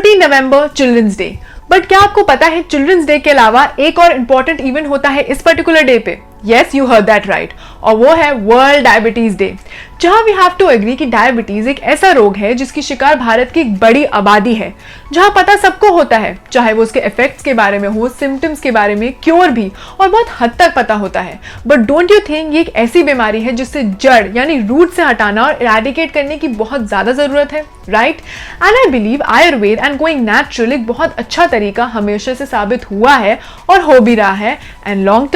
13 November children's day. But क्या आपको पता है चिल्ड्रंस डे के अलावा एक और इंपॉर्टेंट इवेंट होता है इस पर्टिकुलर डे पे? Yes, you heard that right, और वो है वर्ल्ड डायबिटीज डे, जहां वी हैव टू एग्री कि डायबिटीज एक ऐसा रोग है जिसकी शिकार भारत की एक बड़ी आबादी है, जहां पता सबको होता है, चाहे वो उसके इफेक्ट्स के बारे में हो, सिम्टम्स के बारे में, क्योर भी, और बहुत हद तक पता होता है। बट डोंट यू थिंक ये एक ऐसी बीमारी है जिससे जड़ यानी रूट से हटाना और इरेडिकेट करने की बहुत ज्यादा जरूरत है, right? And I believe Ayurveda and going natural एक बहुत अच्छा तरीका हमेशा से साबित हुआ है और हो भी रहा है, एंड लॉन्ग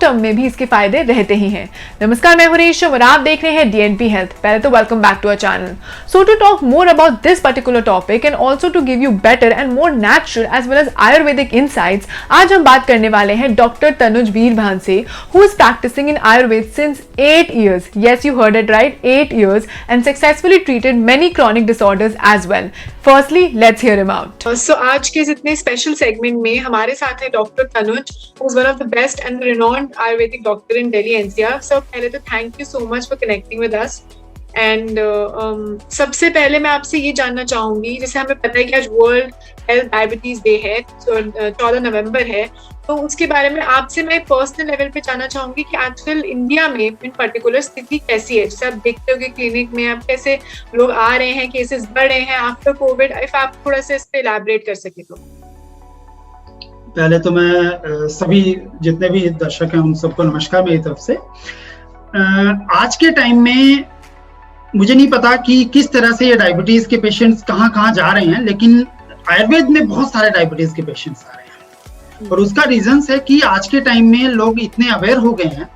टर्म में भी इसके फायदे रहते ही हैं। नमस्कार, मैं हूं रेशम और आप देख रहे हैं डीएनपी हेल्थ। पहले तो welcome back to our channel. So to talk more about this particular topic and also to give you better and more natural as well as Ayurvedic insights, आज हम बात करने वाले हैं डॉक्टर तनुज वीरभान से, who is practising in Ayurveda since 8 years. Yes, you heard it right, 8 years, and successfully treated many chronic disorders as well. Firstly, let's hear him out. So आज के इतने स्पेशल सेगमेंट में हमारे साथ है doctor Tanuj, who is one of the best and renowned Ayurvedic doctor in Delhi NCR. So पहले तो thank you so much for connecting with us. And सबसे पहले मैं आपसे ये जानना चाहूंगी, जैसे हमें पता है कि आज वर्ल्ड हेल्थ डायबिटीज डे है, 14 नवंबर है, तो उसके बारे में आपसे मैं पर्सनल लेवल पे जानना चाहूंगी कि आजकल इंडिया में इन पर्टिकुलर स्थिति कैसी है। जैसे आप देखते हो कि क्लिनिक में आप कैसे लोग आ रहे हैं, केसेस बढ़ रहे हैं आफ्टर कोविड, इफ आप थोड़ा सा इस पे इलैबोरेट कर सके तो। पहले तो मैं सभी जितने भी दर्शक हैं उन सबको नमस्कार मेरी तरफ से। आज के टाइम में मुझे नहीं पता कि किस तरह से ये डायबिटीज के पेशेंट्स कहाँ जा रहे हैं, लेकिन आयुर्वेद में बहुत सारे डायबिटीज के पेशेंट्स आ रहे हैं, और उसका रीजन है कि आज के टाइम में लोग इतने अवेयर हो गए हैं,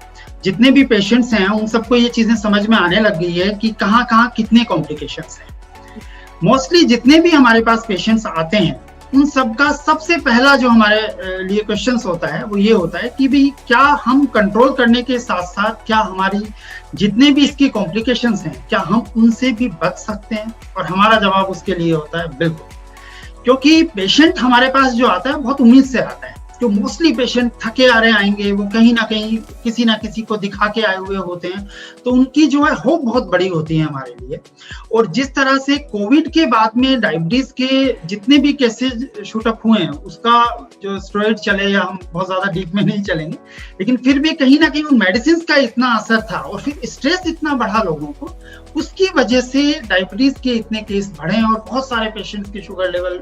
जितने भी पेशेंट्स हैं उन सबको ये चीजें समझ में आने लग गई है कि कहाँ कितने कॉम्प्लिकेशंस हैं। मोस्टली जितने भी हमारे पास पेशेंट्स आते हैं उन सबका सबसे पहला जो हमारे लिए क्वेश्चंस होता है वो ये होता है कि भाई क्या हम कंट्रोल करने के साथ साथ क्या हमारी जितने भी इसकी कॉम्प्लिकेशंस हैं क्या हम उनसे भी बच सकते हैं? और हमारा जवाब उसके लिए होता है बिल्कुल, क्योंकि पेशेंट हमारे पास जो आता है बहुत उम्मीद से आता है। जो मोस्टली पेशेंट थके आ रहे आएंगे, वो कहीं ना कहीं किसी ना किसी को दिखा के आए हुए होते हैं, तो उनकी जो है होप बहुत बड़ी होती है हमारे लिए। और जिस तरह से कोविड के बाद में डायबिटीज के जितने भी केसेस शूट अप हुए हैं, उसका जो स्टेरॉइड चले, या हम बहुत ज्यादा डीप में नहीं चलेंगे, लेकिन फिर भी कहीं ना कहीं उन मेडिसिन का इतना असर था और फिर स्ट्रेस इतना बढ़ा लोगों को, उसकी वजह से डायबिटीज के इतने केस बढ़े हैं और बहुत सारे पेशेंट्स के शुगर लेवल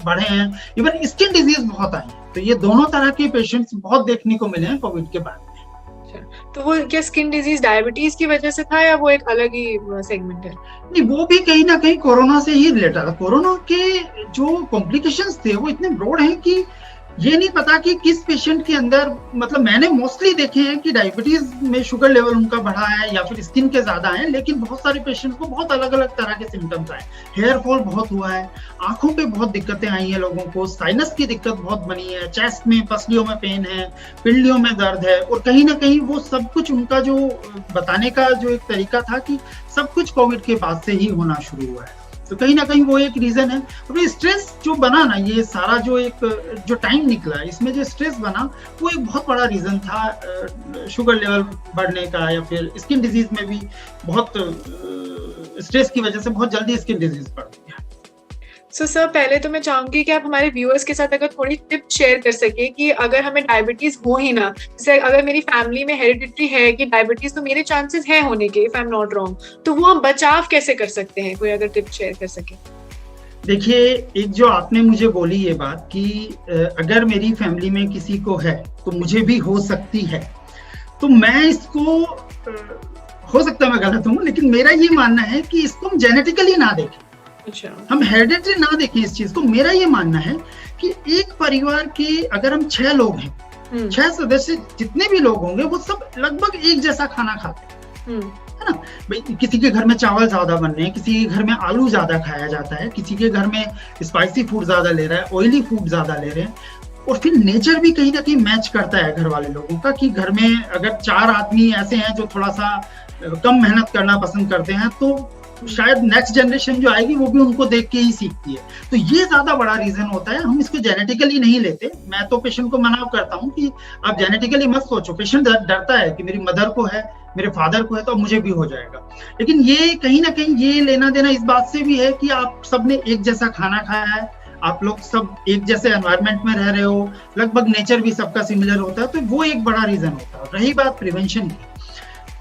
बढ़े हैं, इवन स्किन डिजीज बहुत आई है। तो ये दोनों तरह के पेशेंट्स बहुत देखने को मिले हैं कोविड के बाद में। तो वो क्या स्किन डिजीज डायबिटीज की वजह से था या वो एक अलग ही सेगमेंट है? नहीं, वो भी कहीं ना कहीं कोरोना से ही रिलेटेड है। कोरोना के जो कॉम्प्लिकेशंस थे वो इतने ब्रॉड हैं कि ये नहीं पता कि किस पेशेंट के अंदर, मतलब मैंने मोस्टली देखे हैं कि डायबिटीज में शुगर लेवल उनका बढ़ा है या फिर स्किन के ज्यादा है, लेकिन बहुत सारे पेशेंट को बहुत अलग अलग तरह के सिम्टम्स आए। हेयर फॉल बहुत हुआ है, आंखों पे बहुत दिक्कतें आई हैं लोगों को, साइनस की दिक्कत बहुत बनी है, चेस्ट में पसलियों में पेन है, पिंडलियों में दर्द है, और कहीं ना कहीं वो सब कुछ उनका जो बताने का जो एक तरीका था कि सब कुछ कोविड के बाद से ही होना शुरू हुआ है। तो कहीं ना कहीं वो एक रीजन है। और स्ट्रेस जो बना ना, ये सारा जो टाइम निकला, इसमें जो स्ट्रेस बना वो एक बहुत बड़ा रीजन था शुगर लेवल बढ़ने का, या फिर स्किन डिजीज में भी बहुत स्ट्रेस की वजह से बहुत जल्दी स्किन डिजीज बढ़ गया। सो सर, पहले तो मैं चाहूंगी कि आप हमारे व्यूअर्स के साथ अगर थोड़ी टिप शेयर कर सके कि अगर हमें डायबिटीज हो ही ना, जैसे अगर मेरी फैमिली में हेरिडिटरी है कि डायबिटीज, तो मेरे चांसेस हैं होने के, if I am not wrong, तो वो हम बचाव कैसे कर सकते हैं? कोई अगर टिप शेयर कर सके। देखिए, एक जो आपने मुझे बोली ये बात कि अगर मेरी फैमिली में किसी को है तो मुझे भी हो सकती है, तो मैं इसको हो सकता है मैं गलत हूँ, लेकिन मेरा ये मानना है कि इसको हम जेनेटिकली ना देखें। अच्छा, हम हेरिडिटरी ना देखें इस चीज को। मेरा ये मानना है कि एक परिवार के अगर हम 6 लोग हैं, 6 सदस्य जितने भी लोग होंगे वो सब लगभग एक जैसा खाना खाते हैं, है ना भाई? किसी के घर में चावल ज्यादा बन रहे हैं, किसी के घर में आलू ज्यादा खाया जाता है, किसी के घर में स्पाइसी फूड ज्यादा ले रहा है, ऑयली फूड ज्यादा ले रहे हैं। और फिर नेचर भी कहीं ना कहीं मैच करता है घर वाले लोगों का, कि घर में अगर 4 आदमी ऐसे हैं जो थोड़ा सा कम मेहनत करना पसंद करते हैं, तो शायद नेक्स्ट जनरेशन जो आएगी वो भी उनको देख के ही सीखती है। तो ये ज्यादा बड़ा रीजन होता है। हम इसको जेनेटिकली नहीं लेते। मैं तो पेशेंट को मना करता हूँ कि आप जेनेटिकली मत सोचो। पेशेंट डरता है कि मेरी मदर को है, मेरे फादर को है तो मुझे भी हो जाएगा। लेकिन ये कहीं ना कहीं ये लेना देना इस बात से भी है कि आप सबने एक जैसा खाना खाया है, आप लोग सब एक जैसे एनवायरनमेंट में रह रहे हो, लगभग नेचर भी सबका सिमिलर होता है, तो वो एक बड़ा रीजन होता है। रही बात प्रिवेंशन की,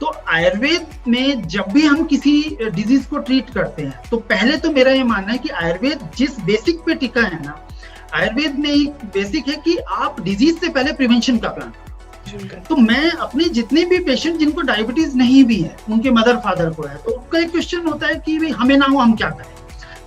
तो आयुर्वेद में जब भी हम किसी डिजीज को ट्रीट करते हैं तो पहले तो मेरा ये मानना है कि आयुर्वेद जिस बेसिक पे टिका है ना, आयुर्वेद में एक बेसिक है कि आप डिजीज से पहले प्रिवेंशन का प्लान करो। तो मैं अपने जितने भी पेशेंट जिनको डायबिटीज नहीं भी है, उनके मदर फादर को है, तो उनका एक क्वेश्चन होता है कि भाई हमें ना हो हम क्या करें।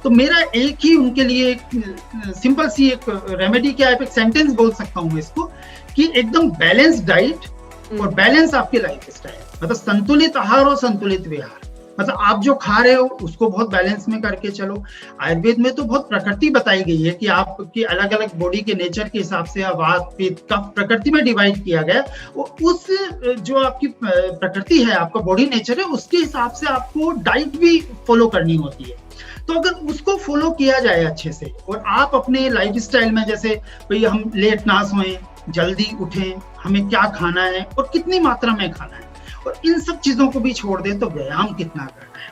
तो मेरा एक ही उनके लिए एक सिंपल सी एक रेमेडी क्या है, एक सेंटेंस बोल सकता हूँ इसको कि एकदम बैलेंस डाइट और बैलेंस आपकी लाइफ स्टाइल, मतलब संतुलित आहार और संतुलित विहार। मतलब आप जो खा रहे हो उसको बहुत बैलेंस में करके चलो। आयुर्वेद में तो बहुत प्रकृति बताई गई है कि आपकी अलग अलग बॉडी के नेचर के हिसाब से वात पित्त कफ प्रकृति में डिवाइड किया गया। उस जो आपकी प्रकृति है, आपका बॉडी नेचर है, उसके हिसाब से आपको डाइट भी फॉलो करनी होती है। तो अगर उसको फॉलो किया जाए अच्छे से और आप अपने लाइफ स्टाइल में, जैसे भाई हम लेट ना सोएं, जल्दी उठें, हमें क्या खाना है और कितनी मात्रा में खाना है, और इन सब चीजों को भी छोड़ दें तो व्यायाम कितना करना है।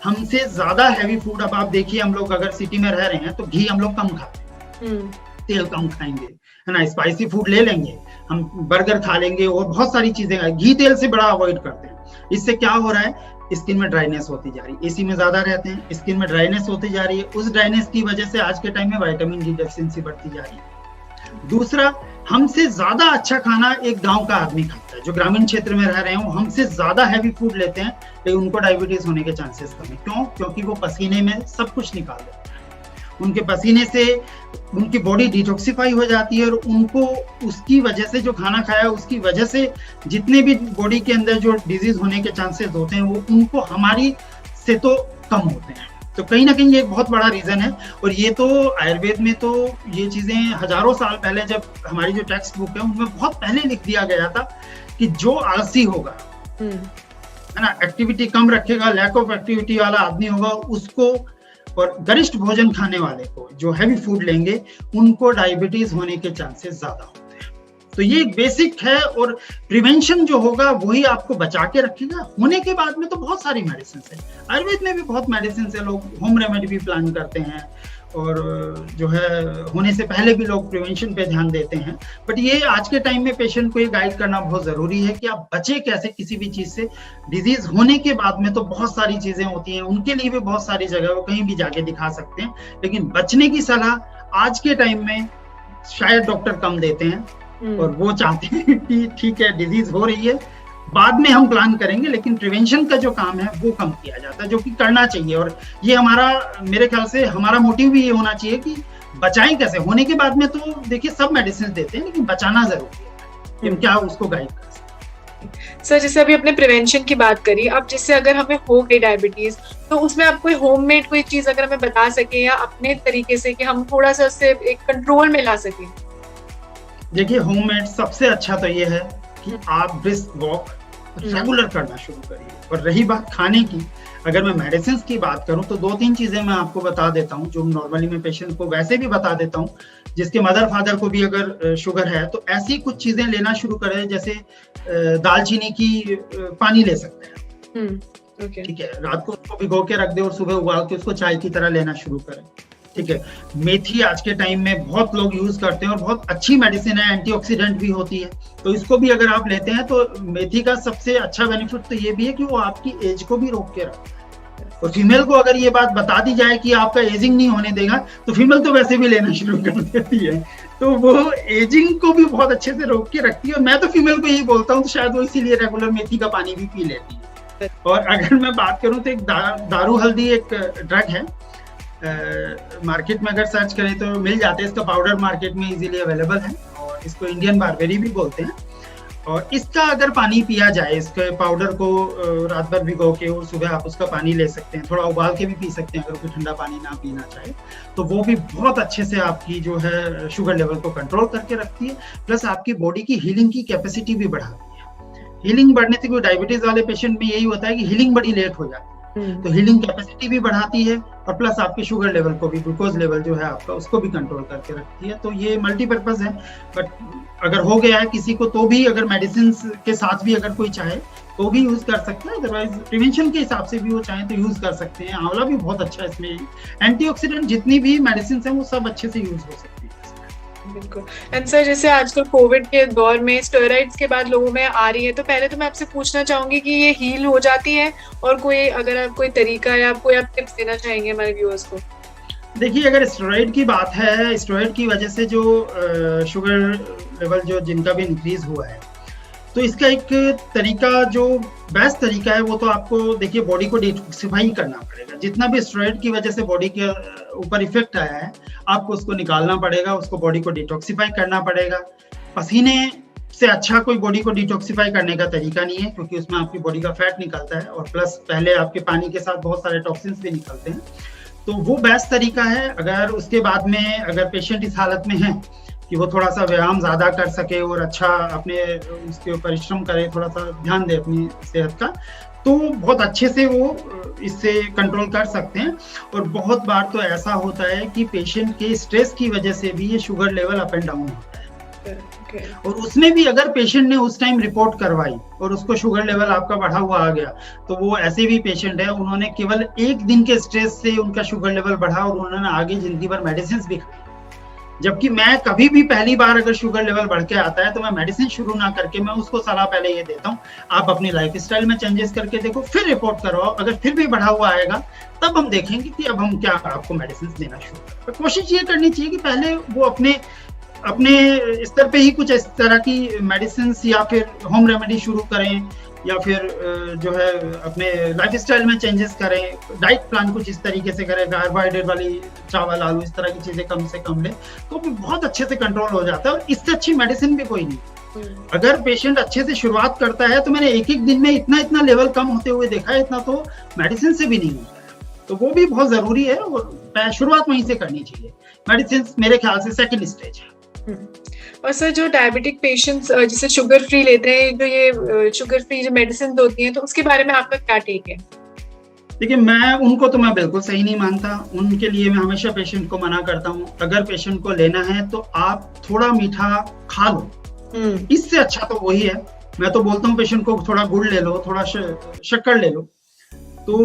हमसे ज्यादा हैवी फूड, अब आप देखिए हम लोग अगर सिटी में रह रहे हैं तो घी हम लोग कम खाते हैं, तेल कम खाएंगे, है ना, स्पाइसी फूड ले लेंगे, हम बर्गर खा लेंगे और बहुत सारी चीजें, घी तेल से बड़ा अवॉइड करते हैं। इससे क्या हो रहा है, स्किन में ड्राइनेस होती जा रही है। एसी में ज्यादा रहते हैं, स्किन में ड्राइनेस होती जा रही है। उस ड्राइनेस की वजह से आज के टाइम में विटामिन डी डेफिशिएंसी बढ़ती जा रही है। दूसरा, हमसे ज्यादा अच्छा खाना एक गांव का आदमी खाता है, जो ग्रामीण क्षेत्र में रह रहे हैं, हमसे ज्यादा हैवी फूड लेते हैं, लेकिन उनको डायबिटीज होने के चांसेस कम है। क्यों? क्योंकि वो पसीने में सब कुछ निकाल देते हैं। उनके पसीने से उनकी बॉडी डिटॉक्सिफाई हो जाती है और उनको उसकी वजह से, जो खाना खाया उसकी वजह से जितने भी बॉडी के अंदर जो डिजीज होने के चांसेस होते हैं वो उनको हमारी से तो कम होते हैं। तो कहीं ना कहीं ये एक बहुत बड़ा रीजन है। और ये तो आयुर्वेद में तो ये चीजें हजारों साल पहले, जब हमारी जो टेक्स्ट बुक है उनमें बहुत पहले लिख दिया गया था कि जो आलसी होगा, है ना, एक्टिविटी कम रखेगा, लैक ऑफ एक्टिविटी वाला आदमी होगा, उसको, और गरिष्ठ भोजन खाने वाले को, जो हैवी फूड लेंगे, उनको डायबिटीज होने के चांसेस ज्यादा होते हैं। तो ये एक बेसिक है। और प्रिवेंशन जो होगा वही आपको बचा के रखेगा। होने के बाद में तो बहुत सारी मेडिसिन है, आयुर्वेद में भी बहुत मेडिसिन है, लोग होम रेमेडी भी प्लान करते हैं, और जो है होने से पहले भी लोग प्रिवेंशन पे ध्यान देते हैं। बट ये आज के टाइम में पेशेंट को ये गाइड करना बहुत जरूरी है कि आप बचे कैसे किसी भी चीज से। डिजीज होने के बाद में तो बहुत सारी चीजें होती हैं, उनके लिए भी बहुत सारी जगह वो कहीं भी जाके दिखा सकते हैं, लेकिन बचने की सलाह आज के टाइम में शायद डॉक्टर कम देते हैं, और वो चाहते हैं कि ठीक है डिजीज हो रही है, बाद में हम प्लान करेंगे, लेकिन प्रिवेंशन का जो काम है वो कम किया जाता है, जो कि करना चाहिए। और ये हमारा, मेरे ख्याल से हमारा मोटिव भी ये होना चाहिए कि बचाएं कैसे। होने के बाद में तो देखिए सब मेडिसिन देते हैं, लेकिन बचाना जरूरी है, हम क्या उसको गाइड कर सकते हैं। सर, जैसे अभी अपने प्रिवेंशन की बात करी, अब जैसे अगर हमें हो गई डायबिटीज, तो उसमें आप कोई होममेड कोई चीज अगर हमें बता सके, या अपने तरीके से कि हम थोड़ा सा उससे एक कंट्रोल में ला सके। देखिए, होममेड सबसे अच्छा तो ये है कि आप ब्रिस्क वॉक रेगुलर करना शुरू करिए। और रही बात खाने की, अगर मैं मेडिसिन की बात करूं तो 2-3 चीजें मैं आपको बता देता हूं, जो नॉर्मली मैं पेशेंट को वैसे भी बता देता हूं। जिसके मदर फादर को भी अगर शुगर है तो ऐसी कुछ चीजें लेना शुरू करें, जैसे दालचीनी की पानी ले सकते हैं। ठीक है, रात को उसको भिगो के रख दे और सुबह उबाल के उसको चाय की तरह लेना शुरू करें। ठीक है, मेथी आज के टाइम में बहुत लोग यूज करते हैं और बहुत अच्छी मेडिसिन है, एंटीऑक्सीडेंट भी होती है, तो इसको भी अगर आप लेते हैं तो मेथी का सबसे अच्छा बेनिफिट तो ये भी है कि वो आपकी एज को भी रोक के रखता है। और फीमेल को अगर ये बात बता दी जाए कि आपका एजिंग नहीं होने देगा, तो फीमेल तो वैसे भी लेना शुरू कर देती है, तो वो एजिंग को भी बहुत अच्छे से रोक के रखती है। और मैं तो फीमेल को यही बोलता हूँ, तो शायद वो इसीलिए रेगुलर मेथी का पानी भी पी लेती है। और अगर मैं बात करूँ तो एक दारू हल्दी एक ड्रग है, मार्केट में अगर सर्च करें तो मिल जाते हैं। इसका पाउडर मार्केट में इजीली अवेलेबल है, और इसको इंडियन बारबेरी भी बोलते हैं। और इसका अगर पानी पिया जाए, इसके पाउडर को रात भर भिगो के और सुबह आप उसका पानी ले सकते हैं, थोड़ा उबाल के भी पी सकते हैं अगर कोई ठंडा पानी ना पीना चाहे, तो वो भी बहुत अच्छे से आपकी जो है शुगर लेवल को कंट्रोल करके रखती है, प्लस आपकी बॉडी की हीलिंग की कैपेसिटी भी बढ़ाती है। हीलिंग बढ़ने से कोई डायबिटीज वाले पेशेंट में यही होता है कि हीलिंग बड़ी लेट हो जाती है, तो हीलिंग कैपेसिटी भी बढ़ाती है, और प्लस आपके शुगर लेवल को भी, ग्लूकोज लेवल जो है आपका, उसको भी कंट्रोल करके रखती है। तो ये मल्टीपर्पज है। बट अगर हो गया है किसी को, तो भी अगर मेडिसिन के साथ भी अगर कोई चाहे तो भी यूज कर सकते हैं, अदरवाइज प्रिवेंशन के हिसाब से भी वो चाहें तो यूज कर सकते हैं। आंवला भी बहुत अच्छा है, इसमें एंटीऑक्सीडेंट जितनी भी मेडिसिन हैं वो सब अच्छे से यूज हो सकती है। बिल्कुल। एंड सर, जैसे आजकल कोविड के दौर में स्टेरॉइड्स के बाद लोगों में आ रही है, तो पहले तो मैं आपसे पूछना चाहूंगी कि ये हील हो जाती है, और कोई अगर आप कोई तरीका या कोई आप टिप्स देना चाहेंगे हमारे व्यूअर्स को? देखिए, अगर स्टेरॉइड की बात है, स्टेरॉइड की वजह से जो शुगर लेवल जो जिनका भी इंक्रीज हुआ है, तो इसका एक तरीका जो बेस्ट तरीका है वो तो आपको देखिए बॉडी को डिटॉक्सिफाई करना पड़ेगा। जितना भी स्टेरॉइड की वजह से बॉडी के ऊपर इफेक्ट आया है, आपको उसको निकालना पड़ेगा, उसको बॉडी को डिटॉक्सिफाई करना पड़ेगा। पसीने से अच्छा कोई बॉडी को डिटॉक्सिफाई करने का तरीका नहीं है, क्योंकि उसमें आपकी बॉडी का फैट निकलता है और प्लस पहले आपके पानी के साथ बहुत सारे टॉक्सिन्स भी निकलते हैं, तो वो बेस्ट तरीका है। अगर उसके बाद में अगर पेशेंट इस हालत में है कि वो थोड़ा सा व्यायाम ज्यादा कर सके और अच्छा अपने उसके परिश्रम करे, थोड़ा सा ध्यान दे अपनी सेहत का, तो बहुत अच्छे से वो इससे कंट्रोल कर सकते हैं। और बहुत बार तो ऐसा होता है कि पेशेंट के स्ट्रेस की वजह से भी ये sugar level up and down होता है। और उसमें भी अगर पेशेंट ने उस टाइम रिपोर्ट करवाई और उसको शुगर लेवल आपका बढ़ा हुआ आ गया, तो वो ऐसे भी पेशेंट है, उन्होंने केवल एक दिन के स्ट्रेस से उनका शुगर लेवल बढ़ा और उन्होंने आगे जिंदगी भर मेडिसिन भी खाई। जबकि मैं कभी भी पहली बार अगर शुगर लेवल बढ़ के आता है तो मैं मेडिसिन शुरू ना करके मैं उसको सलाह पहले ये देता हूँ, आप अपनी लाइफ स्टाइल में चेंजेस करके देखो, फिर रिपोर्ट करवाओ। अगर फिर भी बढ़ा हुआ आएगा तब हम देखेंगे कि अब हम क्या आपको मेडिसिन देना शुरू करें। कोशिश ये करनी चाहिए कि पहले वो अपने स्तर पे ही कुछ इस तरह की मेडिसिन या फिर होम रेमेडी शुरू करें, या फिर जो है अपने लाइफ स्टाइल में चेंजेस करें, डाइट प्लान कुछ इस तरीके से करें, कार्बोहाइड्रेट वाली चावल आलू इस तरह की चीजें कम से कम ले, तो भी बहुत अच्छे से कंट्रोल हो जाता है। और इससे अच्छी मेडिसिन भी कोई नहीं। अगर पेशेंट अच्छे से शुरुआत करता है तो मैंने एक दिन में इतना लेवल कम होते हुए देखा है, इतना तो मेडिसिन से भी नहीं होता है, तो वो भी बहुत जरूरी है और शुरुआत वहीं से करनी चाहिए। मेडिसिन मेरे ख्याल से सेकेंड स्टेज है। और सर, जो डायबिटिक पेशेंट्स जैसे शुगर फ्री लेते हैं, जो ये शुगर फ्री जो मेडिसिन होती हैं, तो उसके बारे में आपका क्या टेक है? देखिए, उनको तो मैं बिल्कुल सही नहीं मानता। उनके लिए मैं हमेशा पेशेंट को मना करता हूँ, अगर पेशेंट को लेना है तो आप थोड़ा मीठा खा लो, इससे अच्छा तो वही है। मैं तो बोलता हूँ पेशेंट को थोड़ा गुड़ ले लो, थोड़ा शक्कर ले लो, तो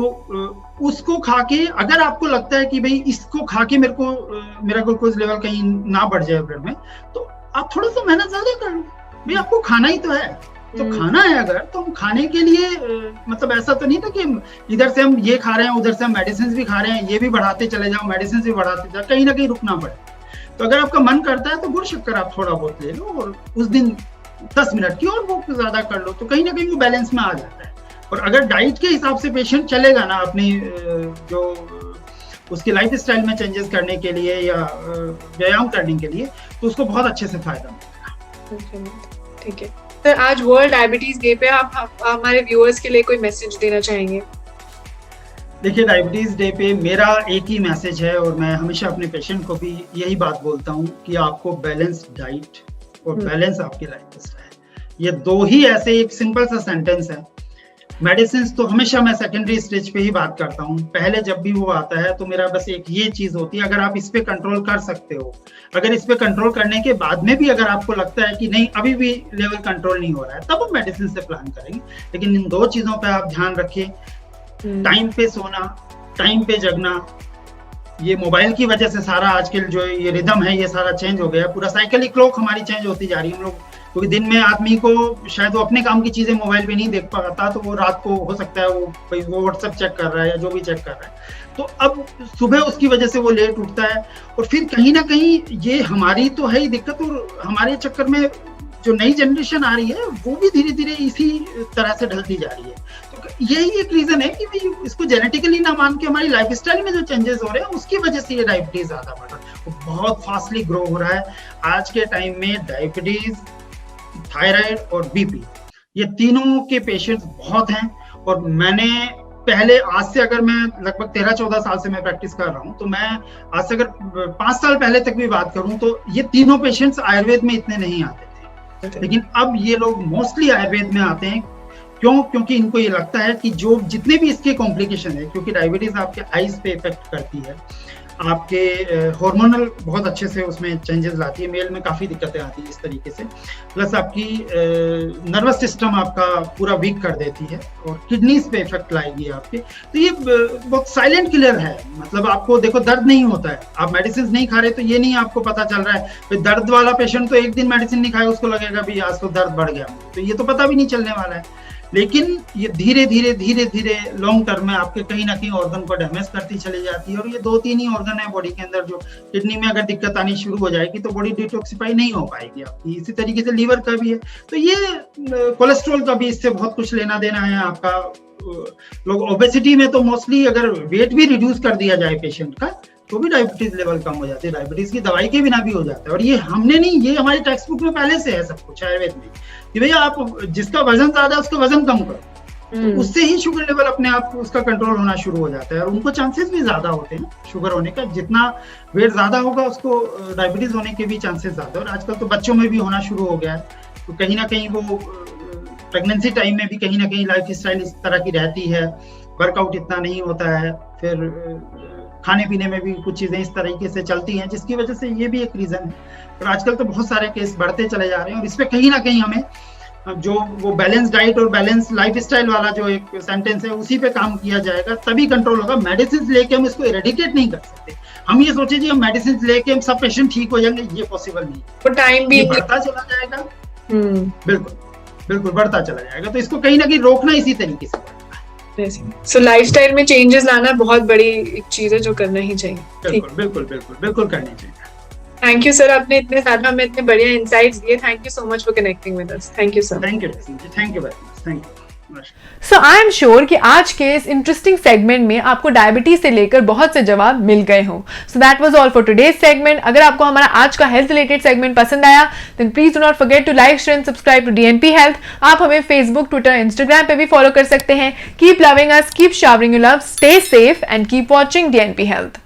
उसको खा के अगर आपको लगता है कि भाई इसको खा के मेरा ग्लूकोज लेवल कहीं ना बढ़ जाए ब्लड में, तो आप थोड़ा सा मेहनत ज्यादा कर लो। भाई आपको खाना ही तो है, तो खाना है अगर, तो हम खाने के लिए मतलब ऐसा तो नहीं था कि इधर से हम ये खा रहे हैं, उधर से हम मेडिसिन भी खा रहे हैं, ये भी बढ़ाते चले जाओ, मेडिसिन भी बढ़ाते जाओ, कहीं ना कहीं रुकना पड़े। तो अगर आपका मन करता है तो गुड़ शक्कर आप थोड़ा बहुत ले लो और उस दिन 10 मिनट की और वो ज्यादा कर लो, तो कहीं ना कहीं वो बैलेंस में आ जाता है। और अगर डाइट के हिसाब से पेशेंट चलेगा ना अपनी जो उसकी लाइफ स्टाइल में चेंजेस करने के लिए या व्यायाम करने के लिए, तो उसको बहुत अच्छे से फायदा मिलेगा। ठीक है सर, आज वर्ल्ड डायबिटीज डे पे आप हमारे व्यूअर्स के लिए कोई मैसेज देना चाहेंगे? देखिए, डायबिटीज डे पे मेरा एक ही मैसेज है और मैं हमेशा अपने पेशेंट को भी यही बात बोलता हूँ कि आपको बैलेंस डाइट और बैलेंस आपकी लाइफ स्टाइल, ये दो ही ऐसे एक सिंपल सा सेंटेंस है। मेडिसिन तो हमेशा मैं सेकेंडरी स्टेज पे ही बात करता हूँ। पहले जब भी वो आता है तो मेरा बस एक ये चीज होती है, अगर आप इस पे कंट्रोल कर सकते हो, अगर इस पे कंट्रोल करने के बाद में भी अगर आपको लगता है कि नहीं अभी भी लेवल कंट्रोल नहीं हो रहा है, तब हम मेडिसिन से प्लान करेंगे। लेकिन इन दो चीजों पे आप ध्यान रखिए, टाइम पे सोना, टाइम पे जगना। ये मोबाइल की वजह से सारा आजकल जो ये रिदम है ये सारा चेंज हो गया, पूरा साइकिल क्लॉक हमारी चेंज होती जा रही है। हम लोग क्योंकि दिन में आदमी को शायद वो अपने काम की चीजें मोबाइल पे नहीं देख पाता, तो वो रात को हो सकता है वो व्हाट्सएप चेक कर रहा है या जो भी चेक कर रहा है, तो अब सुबह उसकी वजह से वो लेट उठता है। और फिर कहीं ना कहीं ये हमारी तो है ही दिक्कत, और हमारे चक्कर में जो नई जनरेशन आ रही है वो भी धीरे धीरे इसी तरह से ढलती जा रही है। तो यही एक रीजन है कि भाई इसको जेनेटिकली ना मान के हमारी लाइफ स्टाइल में जो चेंजेस हो रहे हैं उसकी वजह से ये डायबिटीज ज्यादा बढ़ रहा है, वो बहुत फास्टली ग्रो हो रहा है। आज के टाइम में डायबिटीज, थायराइड और बीपी, ये तीनों के पेशेंट्स बहुत हैं। और मैंने पहले, आज से अगर मैं लगभग 13-14 साल से मैं प्रैक्टिस कर रहा हूँ, तो मैं आज से अगर 5 साल पहले तक भी बात करूँ तो ये तीनों पेशेंट्स आयुर्वेद में इतने नहीं आते थे, लेकिन अब ये लोग मोस्टली आयुर्वेद में आते हैं। क्यों? क्योंकि इनको ये लगता है कि जो जितने भी इसके कॉम्प्लिकेशन है, क्योंकि डायबिटीज आपके आईज पे इफेक्ट करती है, आपके हार्मोनल बहुत अच्छे से उसमें चेंजेस लाती है, मेल में काफ़ी दिक्कतें आती है इस तरीके से, प्लस आपकी नर्वस सिस्टम आपका पूरा वीक कर देती है और किडनीज पे इफेक्ट लाएगी आपके। तो ये बहुत साइलेंट किलर है, मतलब आपको देखो दर्द नहीं होता है, आप मेडिसिन नहीं खा रहे तो ये नहीं आपको पता चल रहा है। फिर दर्द वाला पेशेंट तो एक दिन मेडिसिन नहीं खाए उसको लगेगा भी आज तो दर्द बढ़ गया, तो ये तो पता भी नहीं चलने वाला है। लेकिन ये धीरे धीरे लॉन्ग टर्म में आपके कहीं ना कहीं ऑर्गन को डैमेज करती चली जाती है। और ये 2-3 ही ऑर्गन है बॉडी के अंदर, जो किडनी में अगर दिक्कत आनी शुरू हो जाएगी तो बॉडी डिटॉक्सिफाई नहीं हो पाएगी आपकी। इसी तरीके से लीवर का भी है, तो ये कोलेस्ट्रॉल का भी इससे बहुत कुछ लेना देना है आपका। लोग ओबेसिटी में तो मोस्टली अगर वेट भी रिड्यूस कर दिया जाए पेशेंट का तो भी डायबिटीज लेवल कम हो जाती है, डायबिटीज की दवाई के बिना भी हो जाता है। और ये हमने नहीं, ये हमारी टेक्स्ट बुक में पहले से है सब कुछ आयुर्वेद में कि भैया आप जिसका वजन ज्यादा है उसका वजन कम करो, तो उससे ही शुगर लेवल अपने आप उसका कंट्रोल होना शुरू हो जाता है और उनको चांसेस भी ज्यादा होते हैं शुगर होने का। जितना वेट ज्यादा होगा उसको डायबिटीज होने के भी चांसेस ज्यादा है। और आजकल तो बच्चों में भी होना शुरू हो गया है, तो कहीं ना कहीं वो प्रेगनेंसी टाइम में भी कहीं ना कहीं लाइफ स्टाइल इस तरह की रहती है, वर्कआउट इतना नहीं होता है, फिर खाने पीने में भी कुछ चीजें इस तरीके से चलती हैं, जिसकी वजह से ये भी एक रीजन है। और आजकल तो बहुत सारे केस बढ़ते चले जा रहे हैं और इस पे कहीं ना कहीं हमें जो वो बैलेंस डाइट और बैलेंस लाइफ स्टाइल वाला जो एक सेंटेंस है उसी पे काम किया जाएगा, तभी कंट्रोल होगा। मेडिसिन लेके हम इसको इरेडिकेट नहीं कर सकते। हम ये सोचे जी हम मेडिसिन लेके हम सब पेशेंट ठीक हो जाएंगे, ये पॉसिबल नहीं है। तो टाइम भी बढ़ता चला जाएगा, बिल्कुल बढ़ता चला जाएगा। तो इसको कहीं ना कहीं रोकना इसी तरीके से। सो लाइफस्टाइल में चेंजेस लाना बहुत बड़ी एक चीज है जो करना ही चाहिए। बिल्कुल करनी चाहिए। थैंक यू सर, आपने इतने ज्यादा हमें इतने बढ़िया इंसाइट्स दिए। Thank you so much for connecting with us. Thank you sir. Thank you very much. Thank you. So I am sure कि आज के इस इंटरेस्टिंग सेगमेंट में आपको डायबिटीज से लेकर बहुत से जवाब मिल गए हों। So that was all for today's segment. अगर आपको हमारा आज का हेल्थ रिलेटेड सेगमेंट पसंद आया then please do not forget to like, share and subscribe to DNP health. आप हमें फेसबुक, ट्विटर, इंस्टाग्राम पे भी फॉलो कर सकते हैं। Keep loving us, keep showering your love, stay safe and keep watching DNP health.